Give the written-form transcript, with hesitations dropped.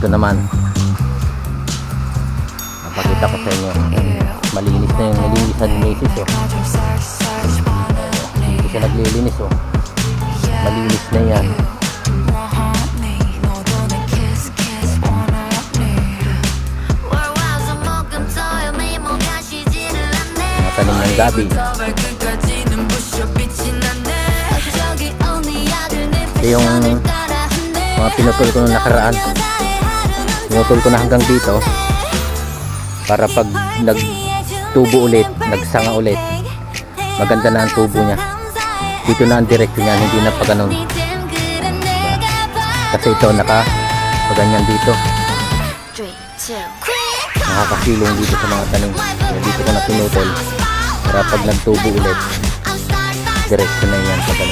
Ito naman, napakita ko sa inyo, malinis na yung nilinisan ni Macy's, oh. Hindi siya naglilinis, oh. Malinis na yan. Mga tanim ng gabi. Ito yung mga pinutol ko nung nakaraan. Pinutol ko na hanggang dito para pag nagtubo ulit, nagsanga ulit, maganda na ang tubo niya. Dito na ang direkto niya, hindi na pa ganun. Kasi ito nakapaganyan dito, nakakasilong dito sa mga tanim. Kaya dito ko na pinutol para pag nagtubo ulit, direkto na yan pa ganun.